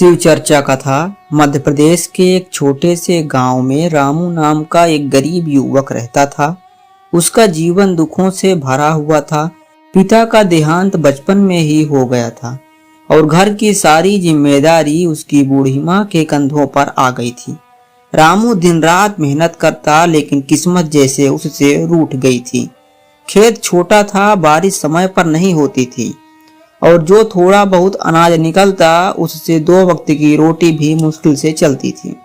शिव चर्चा कथा। मध्य प्रदेश के एक छोटे से गांव में रामू नाम का एक गरीब युवक रहता था। उसका जीवन दुखों से भरा हुआ था। पिता का देहांत बचपन में ही हो गया था और घर की सारी जिम्मेदारी उसकी बूढ़ी माँ के कंधों पर आ गई थी। रामू दिन रात मेहनत करता, लेकिन किस्मत जैसे उससे रूठ गई थी। खेत छोटा था, बारिश समय पर नहीं होती थी और जो थोड़ा बहुत अनाज निकलता उससे 2 वक्त की रोटी भी मुश्किल से चलती थी।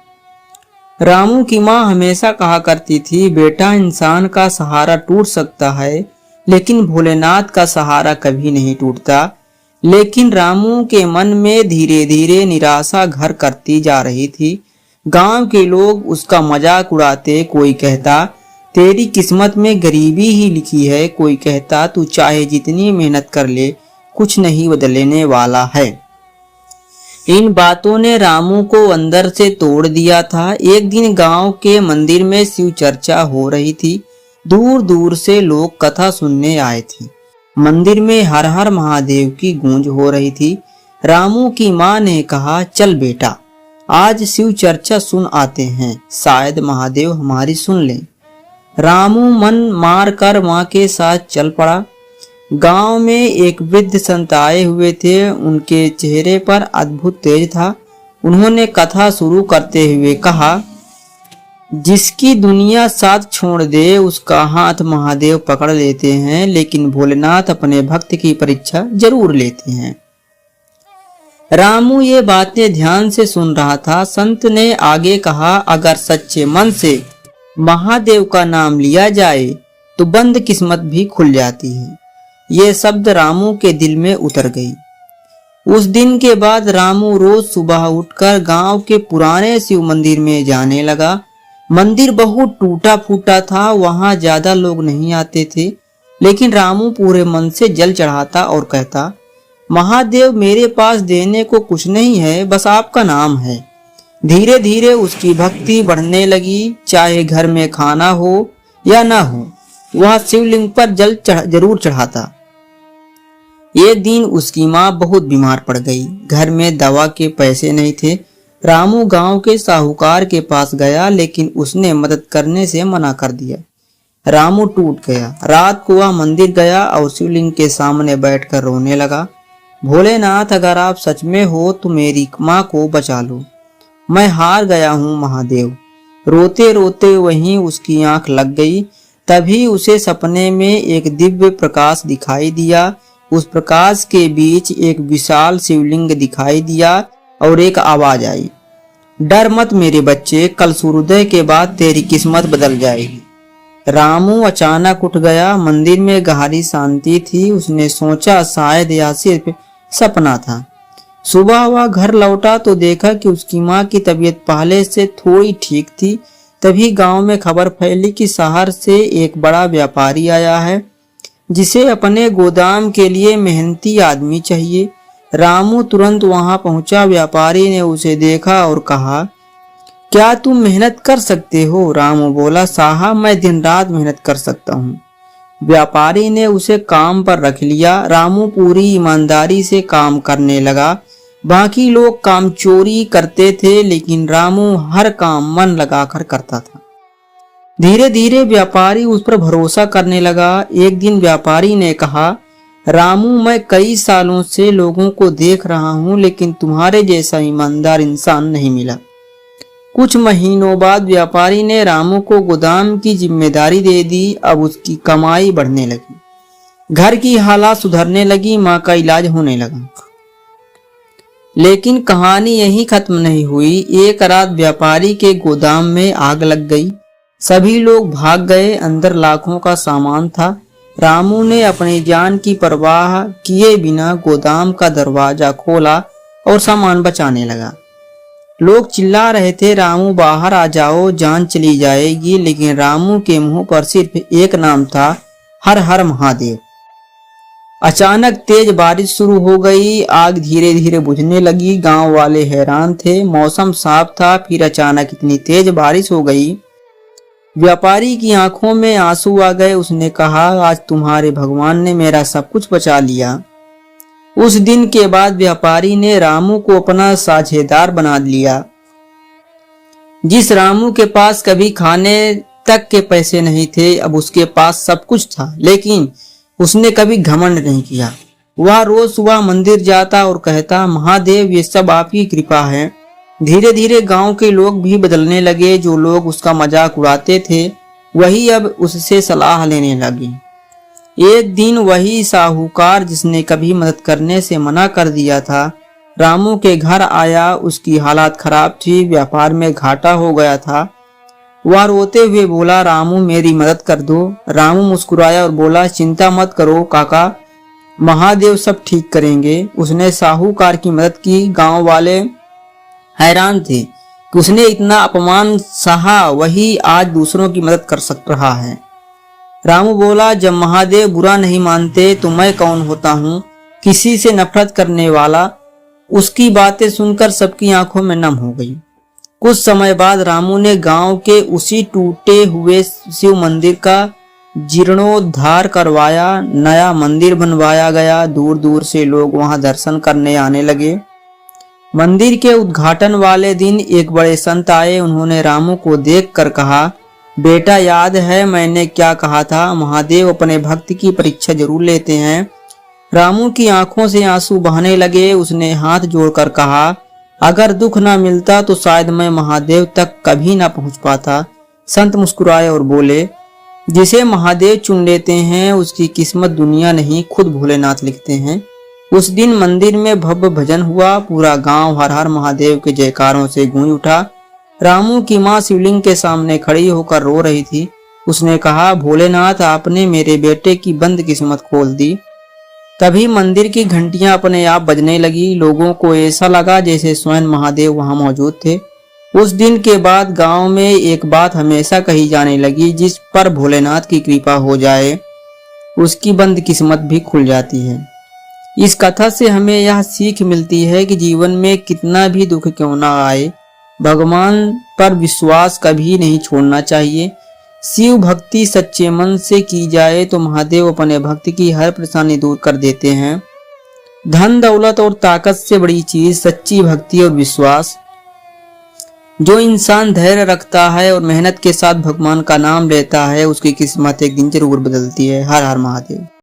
रामू की माँ हमेशा कहा करती थी, बेटा इंसान का सहारा टूट सकता है लेकिन भोलेनाथ का सहारा कभी नहीं टूटता। लेकिन रामू के मन में धीरे धीरे निराशा घर करती जा रही थी। गांव के लोग उसका मजाक उड़ाते। कोई कहता तेरी किस्मत में गरीबी ही लिखी है, कोई कहता तू चाहे जितनी मेहनत कर ले कुछ नहीं बदलने वाला है। इन बातों ने रामू को अंदर से तोड़ दिया था। एक दिन गांव के मंदिर में शिव चर्चा हो रही थी। दूर दूर से लोग कथा सुनने आए थे। मंदिर में हर हर महादेव की गूंज हो रही थी। रामू की माँ ने कहा, चल बेटा आज शिव चर्चा सुन आते हैं, शायद महादेव हमारी सुन ले। रामू मन मार कर माँ के साथ चल पड़ा। गांव में एक वृद्ध संत आए हुए थे। उनके चेहरे पर अद्भुत तेज था। उन्होंने कथा शुरू करते हुए कहा, जिसकी दुनिया साथ छोड़ दे उसका हाथ महादेव पकड़ लेते हैं, लेकिन भोलेनाथ अपने भक्त की परीक्षा जरूर लेते हैं। रामू ये बातें ध्यान से सुन रहा था। संत ने आगे कहा, अगर सच्चे मन से महादेव का नाम लिया जाए तो बंद किस्मत भी खुल जाती है। ये शब्द रामू के दिल में उतर गई। उस दिन के बाद रामू रोज सुबह उठकर गांव के पुराने शिव मंदिर में जाने लगा। मंदिर बहुत टूटा फूटा था, वहां ज्यादा लोग नहीं आते थे, लेकिन रामू पूरे मन से जल चढ़ाता और कहता, महादेव मेरे पास देने को कुछ नहीं है, बस आपका नाम है। धीरे धीरे उसकी भक्ति बढ़ने लगी। चाहे घर में खाना हो या ना हो, वह शिवलिंग पर जल जरूर चढ़ाता। एक दिन उसकी माँ बहुत बीमार पड़ गई। घर में दवा के पैसे नहीं थे। रामू गांव के साहूकार के पास गया, लेकिन उसने मदद करने से मना कर दिया। रामू टूट गया। रात को वह मंदिर गया और शिवलिंग के सामने बैठकर रोने लगा, भोलेनाथ अगर आप सच में हो तो मेरी माँ को बचा लो, मैं हार गया हूँ महादेव। रोते रोते वहीं उसकी आंख लग गई। तभी उसे सपने में एक दिव्य प्रकाश दिखाई दिया। उस प्रकाश के बीच एक विशाल शिवलिंग दिखाई दिया और एक आवाज आई, डर मत मेरे बच्चे, कल सूर्योदय के बाद तेरी किस्मत बदल जाएगी। रामू अचानक उठ गया। मंदिर में गहरी शांति थी। उसने सोचा शायद यह सिर्फ सपना था। सुबह वह घर लौटा तो देखा कि उसकी माँ की तबीयत पहले से थोड़ी ठीक थी। तभी गांव में खबर फैली कि शहर से एक बड़ा व्यापारी आया है, जिसे अपने गोदाम के लिए मेहनती आदमी चाहिए। रामू तुरंत वहां पहुंचा। व्यापारी ने उसे देखा और कहा, क्या तुम मेहनत कर सकते हो? रामू बोला, साहब मैं दिन रात मेहनत कर सकता हूँ। व्यापारी ने उसे काम पर रख लिया। रामू पूरी ईमानदारी से काम करने लगा। बाकी लोग काम चोरी करते थे, लेकिन रामू हर काम मन लगाकर करता था। धीरे धीरे व्यापारी उस पर भरोसा करने लगा। एक दिन व्यापारी ने कहा, रामू मैं कई सालों से लोगों को देख रहा हूँ, लेकिन तुम्हारे जैसा ईमानदार इंसान नहीं मिला। कुछ महीनों बाद व्यापारी ने रामू को गोदाम की जिम्मेदारी दे दी। अब उसकी कमाई बढ़ने लगी, घर की हालात सुधरने लगी, माँ का इलाज होने लगा। लेकिन कहानी यहीं खत्म नहीं हुई। एक रात व्यापारी के गोदाम में आग लग गई। सभी लोग भाग गए। अंदर लाखों का सामान था। रामू ने अपनी जान की परवाह किए बिना गोदाम का दरवाजा खोला और सामान बचाने लगा। लोग चिल्ला रहे थे, रामू बाहर आ जाओ, जान चली जाएगी। लेकिन रामू के मुंह पर सिर्फ एक नाम था, हर हर महादेव। अचानक तेज बारिश शुरू हो गई। आग धीरे धीरे बुझने लगी। गांव वाले हैरान थे। मौसम साफ था, फिर अचानक इतनी तेज बारिश हो गई। व्यापारी की आंखों में आंसू आ गए। उसने कहा, आज तुम्हारे भगवान ने मेरा सब कुछ बचा लिया। उस दिन के बाद व्यापारी ने रामू को अपना साझेदार बना लिया। जिस रामू के पास कभी खाने तक के पैसे नहीं थे, अब उसके पास सब कुछ था, लेकिन उसने कभी घमंड नहीं किया। वह रोज सुबह मंदिर जाता और कहता, महादेव ये सब आपकी कृपा है। धीरे धीरे गांव के लोग भी बदलने लगे। जो लोग उसका मजाक उड़ाते थे वही अब उससे सलाह लेने लगे। एक दिन वही साहूकार जिसने कभी मदद करने से मना कर दिया था, रामू के घर आया। उसकी हालत खराब थी, व्यापार में घाटा हो गया था। वह रोते हुए बोला, रामू मेरी मदद कर दो। रामू मुस्कुराया और बोला, चिंता मत करो काका, महादेव सब ठीक करेंगे। उसने साहूकार की मदद की। गांव वाले हैरान थे कि उसने इतना अपमान सहा, वही आज दूसरों की मदद कर सक रहा है। रामू बोला, जब महादेव बुरा नहीं मानते तो मैं कौन होता हूँ, किसी से नफरत करने वाला। उसकी बातें सुनकर सबकी आंखों में नम हो गई। कुछ समय बाद रामू ने गांव के उसी टूटे हुए शिव मंदिर का जीर्णोद्धार करवाया। नया मंदिर बनवाया गया। दूर दूर से लोग वहां दर्शन करने आने लगे। मंदिर के उद्घाटन वाले दिन एक बड़े संत आए। उन्होंने रामू को देखकर कहा, बेटा याद है मैंने क्या कहा था, महादेव अपने भक्त की परीक्षा जरूर लेते हैं। रामू की आंखों से आंसू बहने लगे। उसने हाथ जोड़कर कहा, अगर दुख ना मिलता तो शायद मैं महादेव तक कभी ना पहुंच पाता। संत मुस्कुराए और बोले, जिसे महादेव चुन लेते हैं उसकी किस्मत दुनिया नहीं खुद भोलेनाथ लिखते हैं। उस दिन मंदिर में भव्य भजन हुआ। पूरा गांव हर हर महादेव के जयकारों से गूंज उठा। रामू की मां शिवलिंग के सामने खड़ी होकर रो रही थी। उसने कहा, भोलेनाथ आपने मेरे बेटे की बंद किस्मत खोल दी। तभी मंदिर की घंटियां अपने आप बजने लगी। लोगों को ऐसा लगा जैसे स्वयं महादेव वहां मौजूद थे। उस दिन के बाद गांव में एक बात हमेशा कही जाने लगी, जिस पर भोलेनाथ की कृपा हो जाए उसकी बंद किस्मत भी खुल जाती है। इस कथा से हमें यह सीख मिलती है कि जीवन में कितना भी दुख क्यों ना आए, भगवान पर विश्वास कभी नहीं छोड़ना चाहिए। शिव भक्ति सच्चे मन से की जाए तो महादेव अपने भक्त की हर परेशानी दूर कर देते हैं। धन दौलत और ताकत से बड़ी चीज सच्ची भक्ति और विश्वास। जो इंसान धैर्य रखता है और मेहनत के साथ भगवान का नाम लेता है उसकी किस्मत एक दिन जरूर बदलती है। हर हर महादेव।